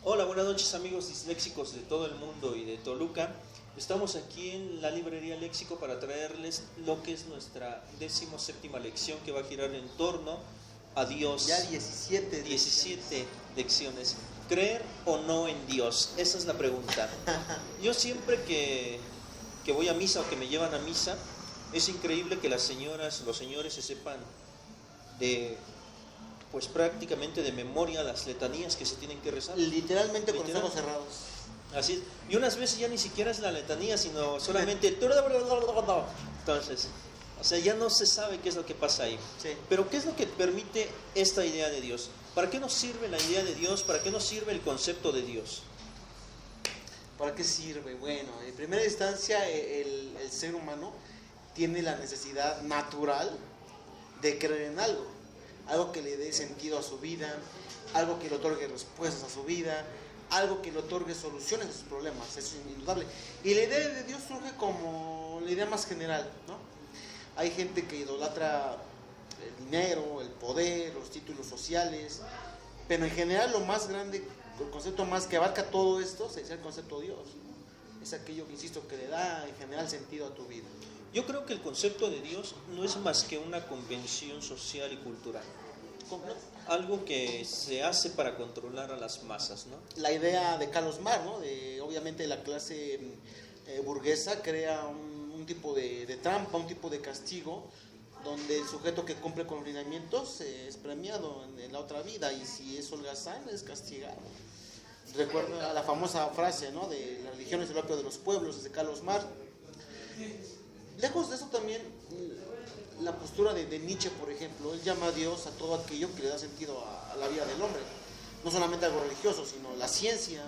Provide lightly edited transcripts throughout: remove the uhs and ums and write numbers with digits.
Hola, buenas noches amigos disléxicos de todo el mundo y de Toluca. Estamos aquí en la librería Léxico para traerles lo que es nuestra 17ª lección, que va a girar en torno a Dios. Ya 17 lecciones. ¿Creer o no en Dios? Esa es la pregunta. Yo siempre que voy a misa o que me llevan a misa, es increíble que las señoras, los señores se sepan pues prácticamente de memoria las letanías que se tienen que rezar. Literalmente con los ojos cerrados. Así es. Y unas veces ya ni siquiera es la letanía, sino solamente entonces, o sea, ya no se sabe qué es lo que pasa ahí. Sí. Pero ¿qué es lo que permite esta idea de Dios? ¿Para qué nos sirve la idea de Dios? ¿Para qué nos sirve el concepto de Dios? ¿Para qué sirve? Bueno, en primera instancia el ser humano tiene la necesidad natural de creer en algo que le dé sentido a su vida, algo que le otorgue respuestas a su vida, algo que le otorgue soluciones a sus problemas. Eso es indudable. Y la idea de Dios surge como la idea más general, ¿no? Hay gente que idolatra el dinero, el poder, los títulos sociales, pero en general lo más grande, el concepto más que abarca todo esto, es el concepto de Dios. Es aquello que, insisto, que le da en general sentido a tu vida. Yo creo que el concepto de Dios no es más que una convención social y cultural. Algo que se hace para controlar a las masas, ¿no? La idea de Carlos Marx, ¿no? Obviamente la clase burguesa crea un tipo de trampa, un tipo de castigo, donde el sujeto que cumple con los lineamientos es premiado en la otra vida, y si es holgazán es castigado. Recuerda la famosa frase, ¿no? De la religión es el opio de los pueblos, de Carlos Marx. Lejos de eso también, la postura de Nietzsche, por ejemplo, él llama a Dios a todo aquello que le da sentido a la vida del hombre. No solamente algo religioso, sino la ciencia,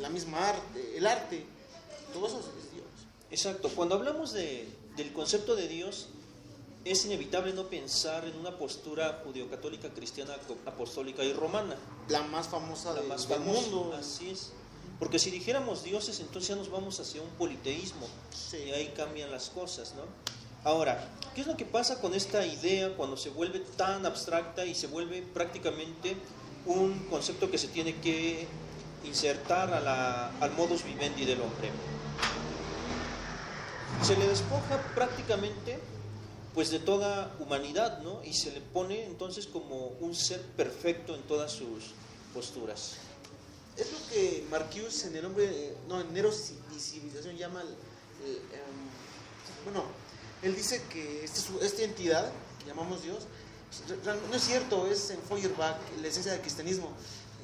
la misma arte, el arte, todo eso es Dios. Exacto. Cuando hablamos del concepto de Dios, es inevitable no pensar en una postura judeocatólica, cristiana, apostólica y romana. La más famosa del mundo. Así es. Porque si dijéramos dioses, entonces ya nos vamos hacia un politeísmo. Sí. Y ahí cambian las cosas, ¿no? Ahora, ¿qué es lo que pasa con esta idea cuando se vuelve tan abstracta y se vuelve prácticamente un concepto que se tiene que insertar al modus vivendi del hombre? Se le despoja prácticamente pues de toda humanidad, ¿no? Y se le pone entonces como un ser perfecto en todas sus posturas. Es lo que Marcuse en el hombre, en Eros y Civilización llama él dice que esta entidad que llamamos Dios no es cierto, es en Feuerbach la esencia del cristianismo.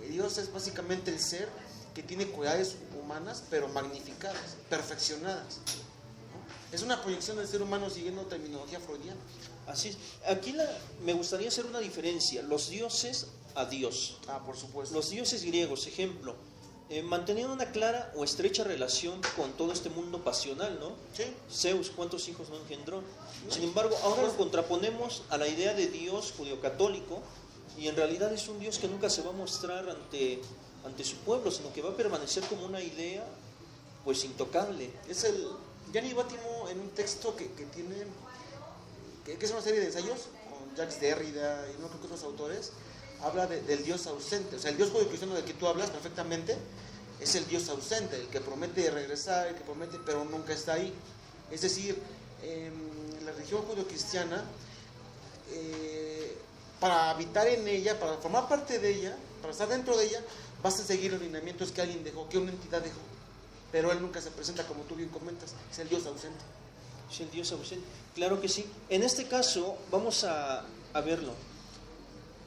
Dios es básicamente el ser que tiene cualidades humanas pero magnificadas, perfeccionadas, ¿no? Es una proyección del ser humano siguiendo terminología freudiana. Así es. Aquí me gustaría hacer una diferencia. Los dioses a Dios. Por supuesto. Los dioses griegos, ejemplo, mantenían una clara o estrecha relación con todo este mundo pasional, ¿no? Sí. Zeus, ¿cuántos hijos no engendró? Sin embargo, ahora lo contraponemos a la idea de Dios judeocatólico, y en realidad es un Dios que nunca se va a mostrar ante su pueblo, sino que va a permanecer como una idea pues intocable. Es Gianni Bátimo, en un texto que es una serie de ensayos con Jacques Derrida y no creo que otros autores, habla del Dios ausente. O sea, el Dios judio-cristiano del que tú hablas perfectamente es el Dios ausente, el que promete regresar, el que promete pero nunca está ahí. Es decir, la religión judio-cristiana, para habitar en ella, para formar parte de ella, para estar dentro de ella, basta seguir los lineamientos que alguien dejó, que una entidad dejó. Pero él nunca se presenta, como tú bien comentas, es el Dios ausente. Es el Dios ausente. Claro que sí. En este caso, vamos a verlo.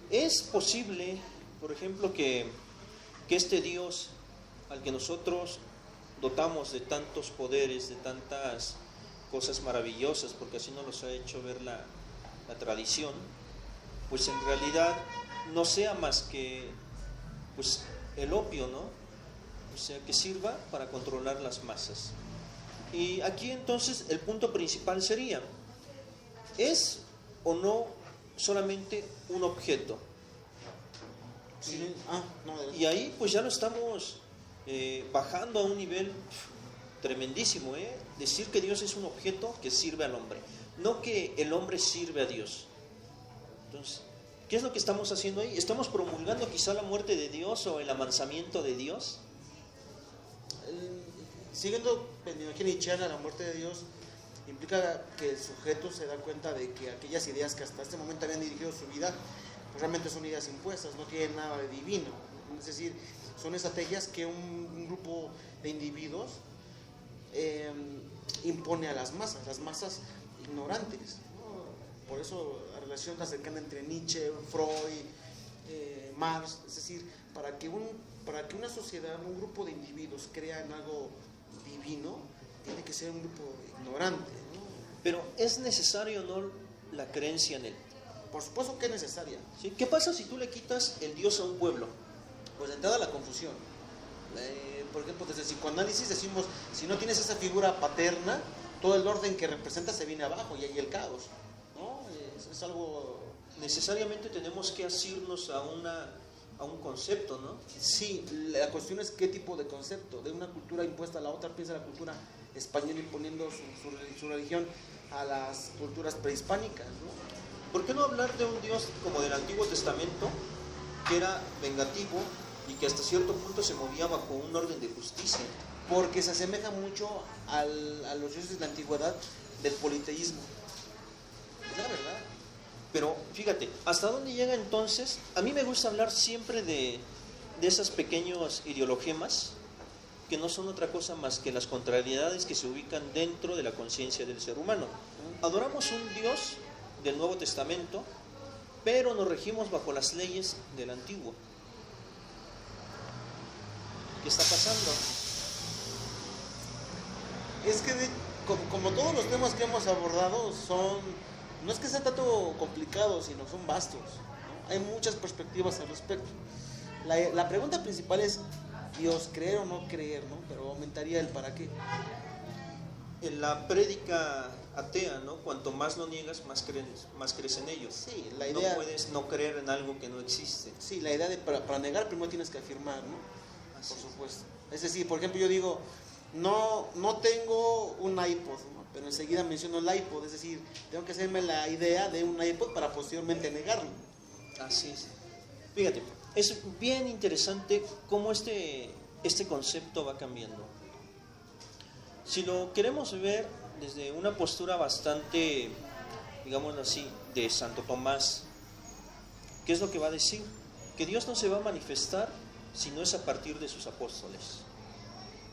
¿Es posible, por ejemplo, que este Dios al que nosotros dotamos de tantos poderes, de tantas cosas maravillosas, porque así nos los ha hecho ver la tradición, pues en realidad no sea más que pues el opio, ¿no? O sea, que sirva para controlar las masas? Y aquí entonces el punto principal sería, ¿es o no solamente un objeto? Sí. Y ahí pues ya lo estamos bajando a un nivel tremendísimo, decir que Dios es un objeto que sirve al hombre, no que el hombre sirve a Dios. Entonces, ¿Qué es lo que estamos haciendo ahí? ¿Estamos promulgando quizá la muerte de Dios o el amansamiento de Dios? Siguiendo la ideología nietzscheana, la muerte de Dios implica que el sujeto se da cuenta de que aquellas ideas que hasta este momento habían dirigido su vida, pues realmente son ideas impuestas, no tienen nada de divino. Es decir, son estrategias que un grupo de individuos impone a las masas ignorantes, ¿no? Por eso la relación tan cercana entre Nietzsche, Freud, Marx, es decir, para que una sociedad, un grupo de individuos crean algo divino, tiene que ser un grupo ignorante, ¿no? Pero ¿es necesario o no la creencia en él? Por supuesto que es necesaria. ¿Sí? ¿Qué pasa si tú le quitas el Dios a un pueblo? Pues de entrada la confusión. Por ejemplo, desde el psicoanálisis decimos, si no tienes esa figura paterna, todo el orden que representa se viene abajo y hay el caos, ¿no? Es algo... Necesariamente tenemos que asirnos a un concepto, ¿no? Sí, la cuestión es qué tipo de concepto. De una cultura impuesta a la otra, piensa la cultura española imponiendo su religión a las culturas prehispánicas, ¿no? ¿Por qué no hablar de un Dios como del Antiguo Testamento, que era vengativo y que hasta cierto punto se movía bajo un orden de justicia? Porque se asemeja mucho a los dioses de la antigüedad del politeísmo. Es la verdad. Pero fíjate, ¿hasta dónde llega entonces? A mí me gusta hablar siempre de esas pequeños ideologemas que no son otra cosa más que las contrariedades que se ubican dentro de la conciencia del ser humano. Adoramos un Dios del Nuevo Testamento, pero nos regimos bajo las leyes del Antiguo. ¿Qué está pasando? Es que como todos los temas que hemos abordado no es que sean tanto complicados, sino son vastos, ¿no? Hay muchas perspectivas al respecto. La pregunta principal es Dios, creer o no creer, ¿no? Pero aumentaría el para qué. En la prédica atea, ¿no? Cuanto más lo niegas, más crees en ellos. Sí, la idea... No puedes no creer en algo que no existe. Sí, la idea de para negar primero tienes que afirmar, ¿no? Así por supuesto. Es decir, por ejemplo, yo digo, no tengo un iPod, ¿no? Pero enseguida menciono el iPod, es decir, tengo que hacerme la idea de un iPod para posteriormente negarlo. Así es. Fíjate, es bien interesante cómo este concepto va cambiando. Si lo queremos ver desde una postura bastante, digámoslo así, de Santo Tomás, ¿qué es lo que va a decir? Que Dios no se va a manifestar si no es a partir de sus apóstoles.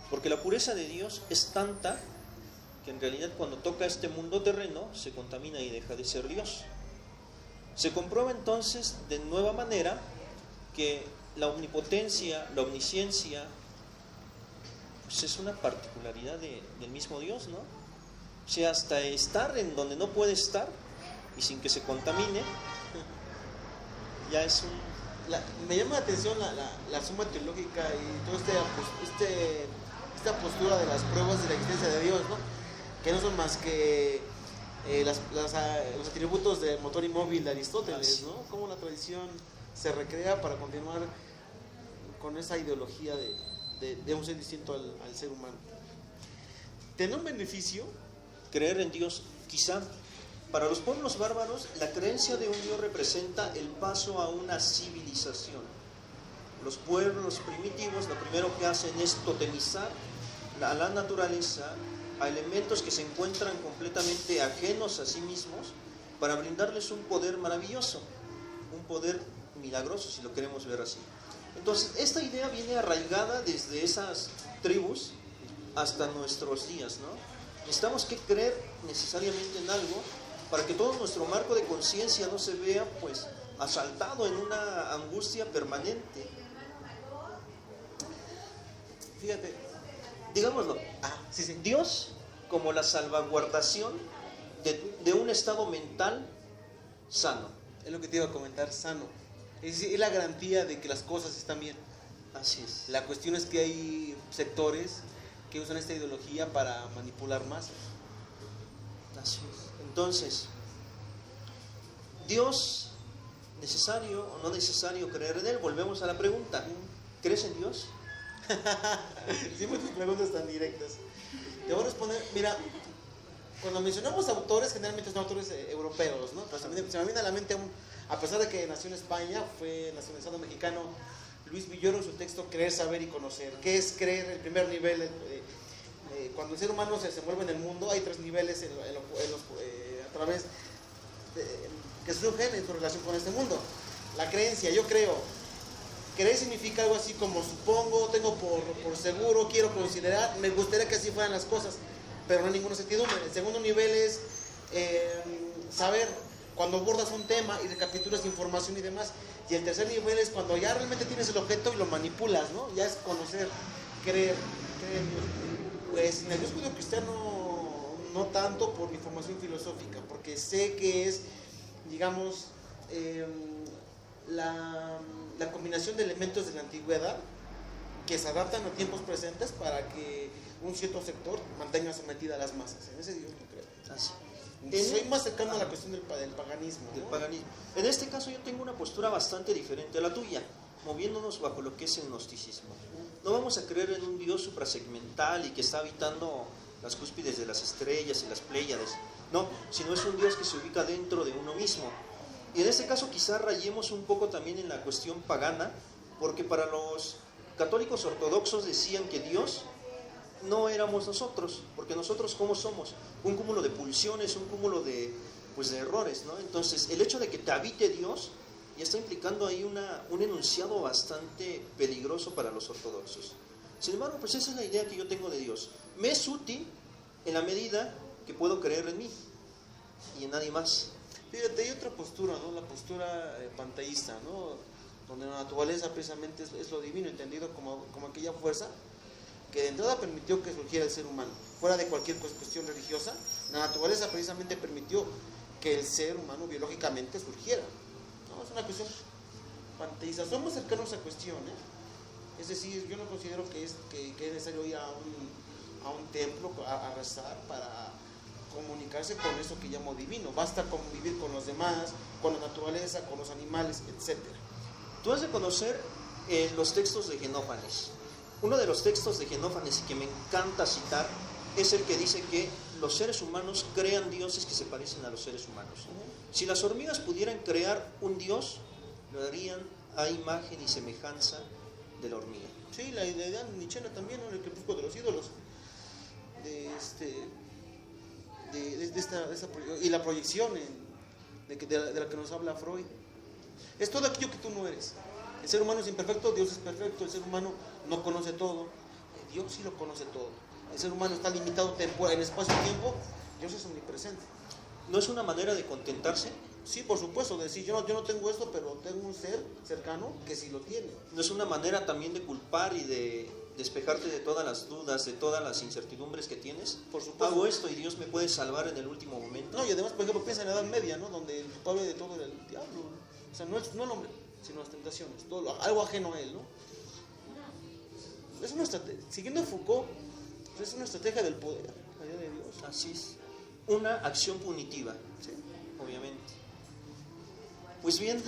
Porque la pureza de Dios es tanta que en realidad cuando toca este mundo terreno se contamina y deja de ser Dios. Se comprueba entonces de nueva manera que la omnipotencia, la omnisciencia, pues es una particularidad del mismo Dios, ¿no? O sea, hasta estar en donde no puede estar y sin que se contamine, ya es me llama la atención la suma teológica y toda esta postura de las pruebas de la existencia de Dios, ¿no? Que no son más que los atributos del motor inmóvil de Aristóteles, ¿no? Cómo la tradición se recrea para continuar con esa ideología de un ser distinto al ser humano. ¿Tiene un beneficio? Creer en Dios, quizá. Para los pueblos bárbaros, la creencia de un Dios representa el paso a una civilización. Los pueblos primitivos lo primero que hacen es totemizar a la naturaleza, a elementos que se encuentran completamente ajenos a sí mismos, para brindarles un poder maravilloso, un poder milagroso, si lo queremos ver así. Entonces, esta idea viene arraigada desde esas tribus hasta nuestros días, ¿no? Necesitamos que creer necesariamente en algo para que todo nuestro marco de conciencia no se vea, pues, asaltado en una angustia permanente. Fíjate, digámoslo, sí. Dios como la salvaguardación de un estado mental sano. Es lo que te iba a comentar, sano. Es la garantía de que las cosas están bien. Así es. La cuestión es que hay sectores que usan esta ideología para manipular masas. Así es. Entonces, Dios, ¿necesario o no necesario creer en Él? Volvemos a la pregunta. ¿Crees en Dios? Siempre tus preguntas tan directas. Te voy a responder, mira, cuando mencionamos autores, generalmente son autores europeos, ¿no? Pues se me viene a la mente, a pesar de que nació en España, fue nacionalizado mexicano, Luis Villoro, en su texto Creer, Saber y Conocer. ¿Qué es creer? El primer nivel, cuando el ser humano se mueve en el mundo, hay 3 niveles a través que surgen en su relación con este mundo. La creencia, yo creo. Creer significa algo así como supongo, tengo por seguro, quiero considerar, me gustaría que así fueran las cosas, pero no hay ninguna certidumbre. El segundo nivel es saber, cuando abordas un tema y recapitulas información y demás. Y el tercer nivel es cuando ya realmente tienes el objeto y lo manipulas, ¿no? Ya es conocer, creer en Dios. Pues en el Dios judío-cristiano no tanto por mi formación filosófica, porque sé que es, digamos, la combinación de elementos de la antigüedad que se adaptan a tiempos presentes para que un cierto sector mantenga sometida a las masas. En ese Dios no creo. Así. Soy más cercano a la cuestión del paganismo, ¿no? Del paganismo. En este caso yo tengo una postura bastante diferente a la tuya, moviéndonos bajo lo que es el gnosticismo. No vamos a creer en un Dios suprasegmental y que está habitando las cúspides de las estrellas y las pléyades, no, sino es un Dios que se ubica dentro de uno mismo. Y en este caso quizá rayemos un poco también en la cuestión pagana, porque para los católicos ortodoxos decían que Dios no éramos nosotros, porque nosotros ¿cómo somos? Un cúmulo de pulsiones, un cúmulo de errores, ¿no? Entonces, el hecho de que te habite Dios ya está implicando ahí un enunciado bastante peligroso para los ortodoxos. Sin embargo, pues esa es la idea que yo tengo de Dios. Me es útil en la medida que puedo creer en mí y en nadie más. Fíjate, hay otra postura, ¿no? La postura pantallista, ¿no? Donde la naturaleza precisamente es lo divino, entendido como aquella fuerza que de entrada permitió que surgiera el ser humano. Fuera de cualquier cuestión religiosa, la naturaleza precisamente permitió que el ser humano biológicamente surgiera, ¿no? Es una cuestión pantallista. Somos cercanos a esa cuestión, ¿eh? Es decir, yo no considero que es necesario ir a un templo a rezar para comunicarse con eso que llamo divino. Basta convivir con los demás, con la naturaleza, con los animales, etc. Tú has de conocer los textos de Genófanes. Uno de los textos de Genófanes que me encanta citar es el que dice que los seres humanos crean dioses que se parecen a los seres humanos. Si las hormigas pudieran crear un dios, lo harían a imagen y semejanza de la hormiga. Sí, la idea nietzscheana también, ¿no? El crepúsculo de los ídolos. Y la proyección de la que nos habla Freud. Es todo aquello que tú no eres. El ser humano es imperfecto, Dios es perfecto. El ser humano no conoce todo, Dios sí lo conoce todo. El ser humano está limitado en espacio y tiempo, Dios es omnipresente. ¿No es una manera de contentarse? Sí, por supuesto, de decir yo no tengo esto, pero tengo un ser cercano que sí lo tiene. ¿No es una manera también de culpar y de despejarte de todas las dudas, de todas las incertidumbres que tienes? Por supuesto. Hago esto y Dios me puede salvar en el último momento. No, y además, por ejemplo, piensa en la Edad Media, ¿no? Donde el culpable de todo era el diablo. O sea, no el hombre, sino las tentaciones, algo ajeno a él, ¿no? Es una estrategia, siguiendo Foucault, es una estrategia del poder, la idea de Dios. Así es. Una acción punitiva, ¿Sí? Obviamente. Pues bien,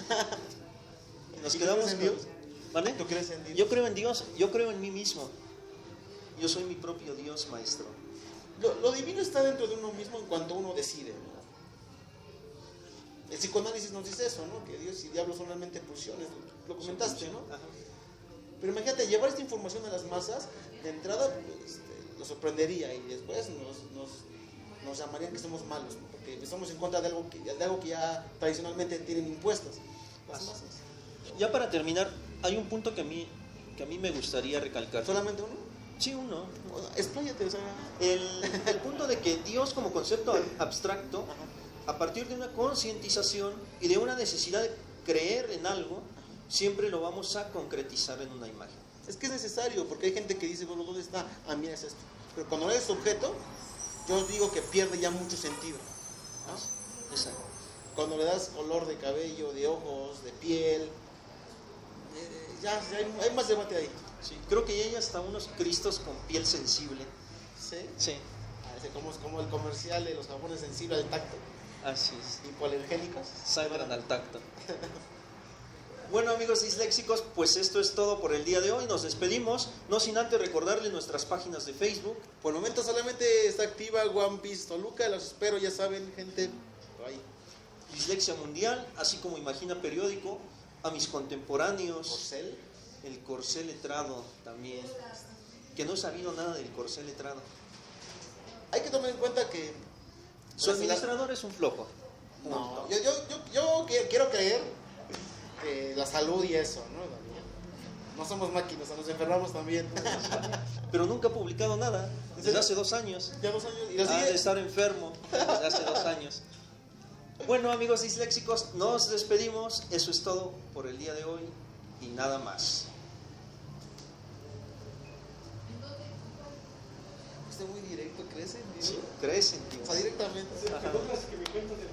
nos quedamos en Dios. ¿Vale? ¿Tú crees en Dios? Yo creo en Dios, yo creo en mí mismo. Yo soy mi propio Dios, maestro. Lo divino está dentro de uno mismo en cuanto uno decide, ¿no? El psicoanálisis nos dice eso, ¿no? Que Dios y diablo son realmente pulsiones, lo comentaste, ¿no? Ajá. Pero imagínate, llevar esta información a las masas, de entrada lo sorprendería y después nos llamarían que somos malos, ¿no? Porque estamos en contra de algo que ya tradicionalmente tienen impuestas las masas. Ya para terminar, hay un punto que a mí me gustaría recalcar. ¿Solamente uno? Sí, uno. Expláyate, o sea. El punto de que Dios como concepto abstracto, a partir de una concientización y de una necesidad de creer en algo, siempre lo vamos a concretizar en una imagen. Es que es necesario, porque hay gente que dice, bueno, ¿dónde está? Ah, mira, es esto. Pero cuando eres objeto, yo os digo que pierde ya mucho sentido, ¿no? Exacto. Cuando le das color de cabello, de ojos, de piel, ya hay más debate ahí. Sí, creo que ya hay hasta unos cristos con piel sensible. ¿Sí? Sí. Como el comercial de los jabones sensibles al tacto, Así es. hipoalergénicos. Sangran al tacto. Bueno, amigos disléxicos, pues esto es todo por el día de hoy. Nos despedimos, no sin antes recordarles nuestras páginas de Facebook. Por el momento solamente está activa One Piece Toluca. Los espero, ya saben, gente. Bye. Dislexia Mundial, así como Imagina Periódico, a mis contemporáneos. Porcel. El Corcel Letrado también, que no he sabido nada del Corcel Letrado. Hay que tomar en cuenta que Su administrador es un flojo. no, yo quiero creer que la salud y eso, ¿no? No somos máquinas, nos enfermamos también. Pero nunca ha publicado nada desde hace 2 años. Ya 2 años. Y Ha de estar enfermo desde hace 2 años. Bueno, amigos disléxicos, nos despedimos. Eso es todo por el día de hoy y nada más. Muy directo, crece. Sí, crecen, tío. O sea, directamente. Ajá. Que me cuentas del